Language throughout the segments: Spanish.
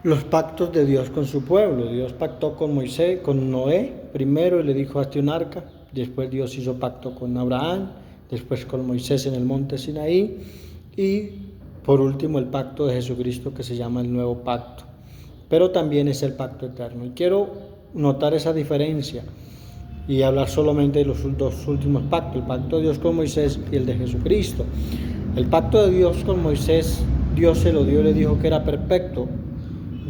los pactos de Dios con su pueblo. Dios pactó con Moisés, con Noé primero, y le dijo: hazte un arca. Después Dios hizo pacto con Abraham, después con Moisés en el monte Sinaí, y por último el pacto de Jesucristo, que se llama el nuevo pacto. Pero también es el pacto eterno. Y quiero notar esa diferencia y hablar solamente de los dos últimos pactos: el pacto de Dios con Moisés y el de Jesucristo. El pacto de Dios con Moisés, Dios se lo dio y le dijo que era perfecto,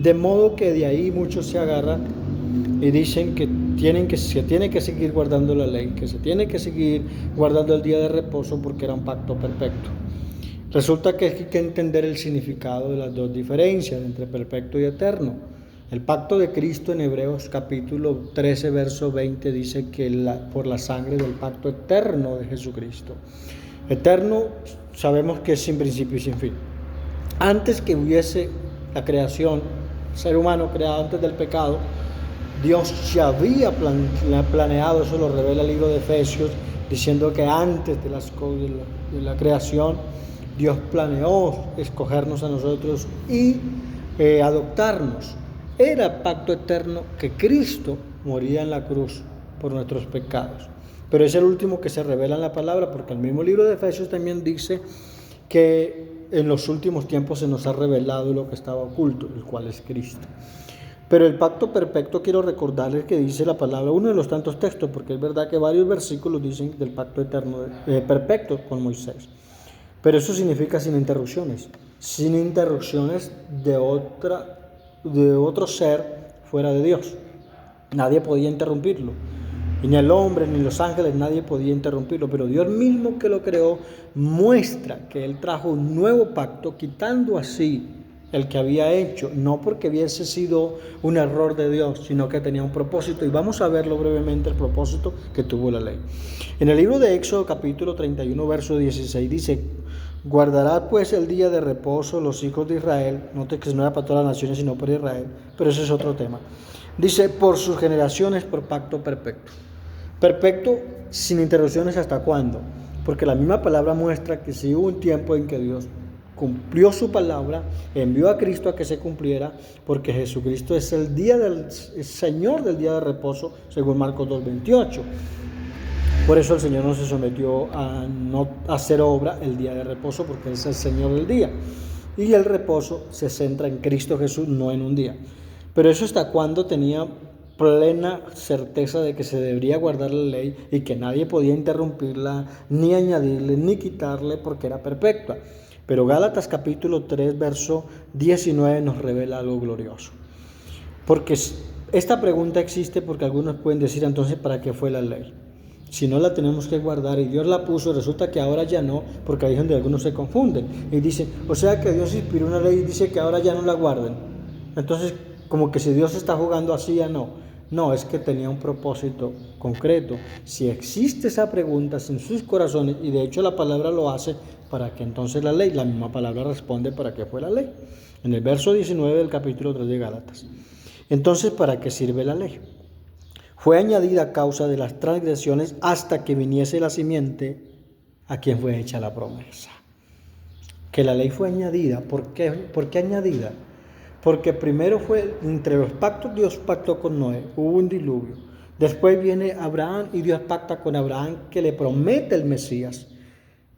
de modo que de ahí muchos se agarran y dicen que se tiene que seguir guardando la ley, que se tiene que seguir guardando el día de reposo porque era un pacto perfecto. Resulta que hay que entender el significado de las dos diferencias entre perfecto y eterno. El pacto de Cristo en Hebreos capítulo 13, verso 20 dice que por la sangre del pacto eterno de Jesucristo. Eterno sabemos que es sin principio y sin fin. Antes que hubiese la creación, el ser humano creado antes del pecado, Dios ya había planeado, eso lo revela el libro de Efesios, diciendo que antes de la creación, Dios planeó escogernos a nosotros y adoptarnos. Era pacto eterno que Cristo moría en la cruz por nuestros pecados. Pero es el último que se revela en la palabra, porque el mismo libro de Efesios también dice que en los últimos tiempos se nos ha revelado lo que estaba oculto, el cual es Cristo. Pero el pacto perfecto, quiero recordarles que dice la palabra, uno de los tantos textos, porque es verdad que varios versículos dicen del pacto eterno perfecto con Moisés. Pero eso significa sin interrupciones de otro ser fuera de Dios. Nadie podía interrumpirlo. Y ni el hombre, ni los ángeles, nadie podía interrumpirlo. Pero Dios mismo que lo creó muestra que Él trajo un nuevo pacto, quitando así el que había hecho, no porque hubiese sido un error de Dios, sino que tenía un propósito. Y vamos a verlo brevemente, el propósito que tuvo la ley. En el libro de Éxodo capítulo 31, verso 16 dice: guardará pues el día de reposo los hijos de Israel. Note que no era para todas las naciones, sino para Israel, pero ese es otro tema. Dice: por sus generaciones, por pacto perfecto. Perfecto, sin interrupciones. ¿Hasta cuándo? Porque la misma palabra muestra que si hubo un tiempo en que Dios cumplió su palabra, envió a Cristo a que se cumpliera, porque Jesucristo es el Señor del día de reposo, según Marcos 2:28. Por eso el Señor no se sometió a no hacer obra el día de reposo, porque Él es el Señor del día. Y el reposo se centra en Cristo Jesús, no en un día. Pero eso hasta cuando tenía plena certeza de que se debería guardar la ley y que nadie podía interrumpirla, ni añadirle, ni quitarle, porque era perfecta. Pero Gálatas capítulo 3, verso 19 nos revela algo glorioso. Porque esta pregunta existe porque algunos pueden decir: entonces, ¿para qué fue la ley? Si no la tenemos que guardar y Dios la puso, resulta que ahora ya no, porque ahí es donde algunos se confunden y dicen: o sea que Dios inspiró una ley y dice que ahora ya no la guarden. Entonces, como que si Dios está jugando así, ya no. No, es que tenía un propósito concreto. Si existe esa pregunta en sus corazones, y de hecho la palabra lo hace, para que entonces la misma palabra responde para qué fue la ley. En el verso 19 del capítulo 3 de Gálatas. Entonces, ¿para qué sirve la ley? Fue añadida a causa de las transgresiones hasta que viniese la simiente a quien fue hecha la promesa. Que la ley fue añadida. ¿Por qué? ¿Por qué añadida? Porque primero fue entre los pactos, Dios pactó con Noé, hubo un diluvio. Después viene Abraham y Dios pacta con Abraham, que le promete el Mesías.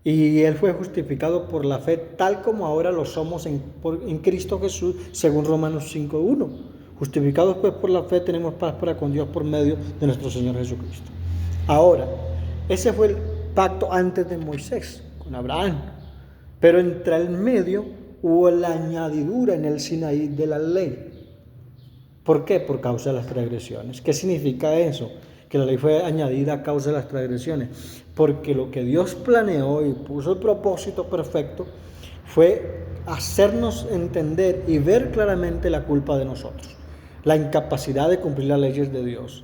Y él fue justificado por la fe, tal como ahora lo somos en Cristo Jesús, según Romanos 5:1. Justificados pues por la fe, tenemos paz para con Dios por medio de nuestro Señor Jesucristo. Ahora, ese fue el pacto antes de Moisés, con Abraham. Pero entre el medio hubo la añadidura en el Sinaí de la ley. ¿Por qué? Por causa de las transgresiones. ¿Qué significa eso? Que la ley fue añadida a causa de las transgresiones. Porque lo que Dios planeó y puso el propósito perfecto fue hacernos entender y ver claramente la culpa de nosotros. La incapacidad de cumplir las leyes de Dios,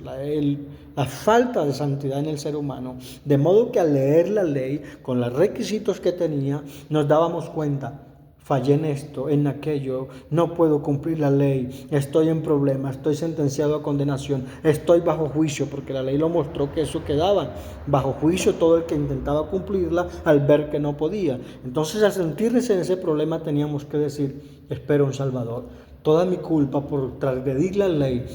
la falta de santidad en el ser humano. De modo que al leer la ley, con los requisitos que tenía, nos dábamos cuenta: fallé en esto, en aquello, no puedo cumplir la ley, estoy en problemas, estoy sentenciado a condenación, estoy bajo juicio, porque la ley lo mostró que eso quedaba bajo juicio todo el que intentaba cumplirla al ver que no podía. Entonces, al sentirse en ese problema, teníamos que decir: espero un Salvador. toda mi culpa por transgredir la ley,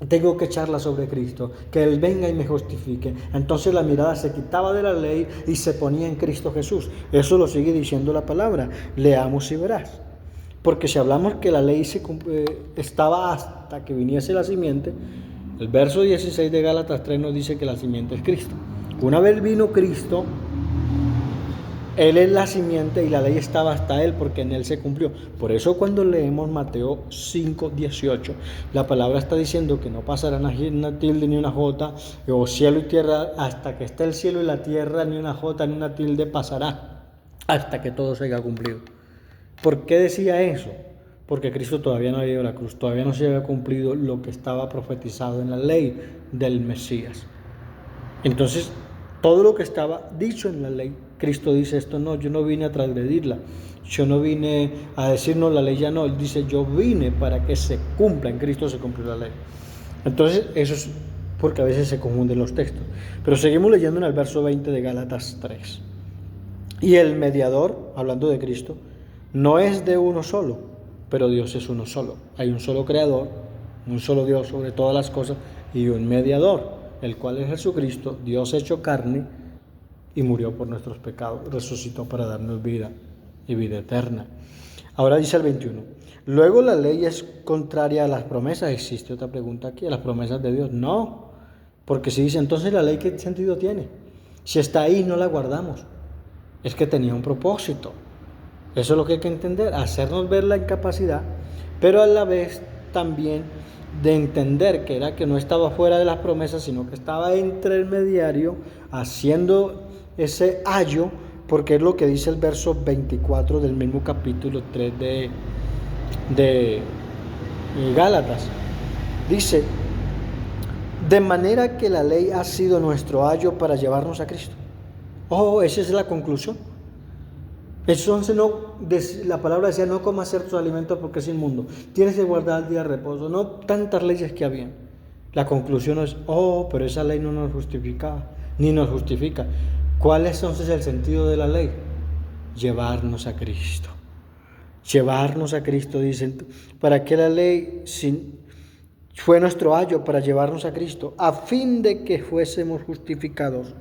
tengo que echarla sobre Cristo, que Él venga y me justifique. Entonces la mirada se quitaba de la ley y se ponía en Cristo Jesús. Eso lo sigue diciendo la palabra. Leamos y verás. Porque si hablamos que la ley estaba hasta que viniese la simiente, el verso 16 de Gálatas 3 nos dice que la simiente es Cristo. Una vez vino Cristo, Él es la simiente y la ley estaba hasta Él porque en Él se cumplió. Por eso cuando leemos Mateo 5:18, la palabra está diciendo que no pasará una tilde ni una jota, o cielo y tierra, hasta que esté el cielo y la tierra, ni una jota ni una tilde pasará, hasta que todo se haya cumplido. ¿Por qué decía eso? Porque Cristo todavía no había ido a la cruz, todavía no se había cumplido lo que estaba profetizado en la ley del Mesías. Entonces, todo lo que estaba dicho en la ley, Cristo dice esto no, yo no vine a transgredirla, yo no vine a decirnos la ley ya no, Él dice yo vine para que se cumpla, en Cristo se cumplió la ley. Entonces eso es porque a veces se confunden los textos, pero seguimos leyendo en el verso 20 de Gálatas 3. Y el mediador, hablando de Cristo, no es de uno solo, pero Dios es uno solo. Hay un solo creador, un solo Dios sobre todas las cosas y un mediador, el cual es Jesucristo, Dios hecho carne, y murió por nuestros pecados, resucitó para darnos vida y vida eterna. Ahora dice el 21, luego la ley es contraria a las promesas. ¿Existe otra pregunta aquí? ¿A las promesas de Dios? No, porque si dice, entonces la ley, ¿qué sentido tiene? Si está ahí, no la guardamos. Es que tenía un propósito. Eso es lo que hay que entender, hacernos ver la incapacidad, pero a la vez también de entender que era que no estaba fuera de las promesas, sino que estaba entre el mediario, haciendo ese ayo, porque es lo que dice el verso 24 del mismo capítulo 3 de Gálatas. Dice, de manera que la ley ha sido nuestro ayo para llevarnos a Cristo. Oh, esa es la conclusión. Entonces la palabra decía, no comas ciertos alimentos porque es inmundo. Tienes que guardar el día de reposo. No tantas leyes que habían. La conclusión es, pero esa ley no nos justificaba, ni nos justifica. ¿Cuál es entonces el sentido de la ley? Llevarnos a Cristo. Llevarnos a Cristo, dicen. ¿Para qué la ley fue nuestro ayo? Para llevarnos a Cristo, a fin de que fuésemos justificados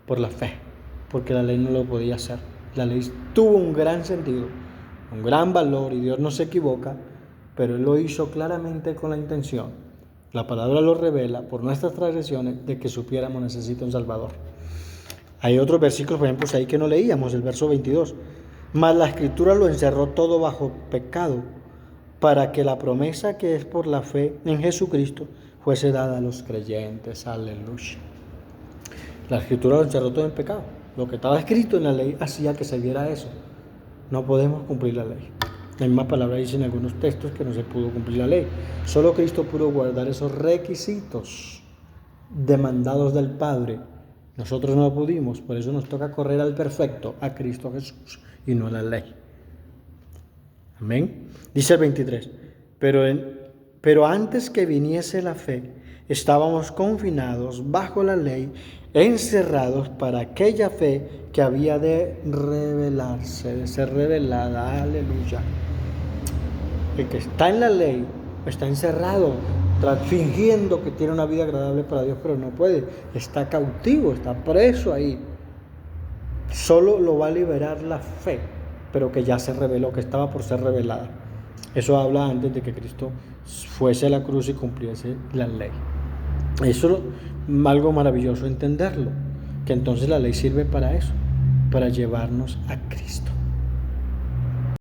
por la fe. Porque la ley no lo podía hacer. La ley tuvo un gran sentido, un gran valor, y Dios no se equivoca, pero Él lo hizo claramente con la intención. La palabra lo revela por nuestras transgresiones de que supiéramos necesita un Salvador. Hay otros versículos, por ejemplo, ahí que no leíamos, el verso 22. Mas la Escritura lo encerró todo bajo pecado, para que la promesa que es por la fe en Jesucristo fuese dada a los creyentes. Aleluya. La Escritura lo encerró todo en pecado. Lo que estaba escrito en la ley hacía que se viera eso. No podemos cumplir la ley. La misma palabra dice en algunos textos que no se pudo cumplir la ley. Solo Cristo pudo guardar esos requisitos demandados del Padre. Nosotros no pudimos, por eso nos toca correr al perfecto, a Cristo Jesús, y no a la ley. Amén. Dice el 23, pero antes que viniese la fe, estábamos confinados bajo la ley, encerrados para aquella fe que había de revelarse, de ser revelada. Aleluya. El que está en la ley está encerrado, fingiendo que tiene una vida agradable para Dios, pero no puede. Está cautivo, está preso ahí. Solo lo va a liberar la fe, pero que ya se reveló, que estaba por ser revelada. Eso habla antes de que Cristo fuese a la cruz y cumpliese la ley. Eso es algo maravilloso entenderlo, que entonces la ley sirve para eso, para llevarnos a Cristo.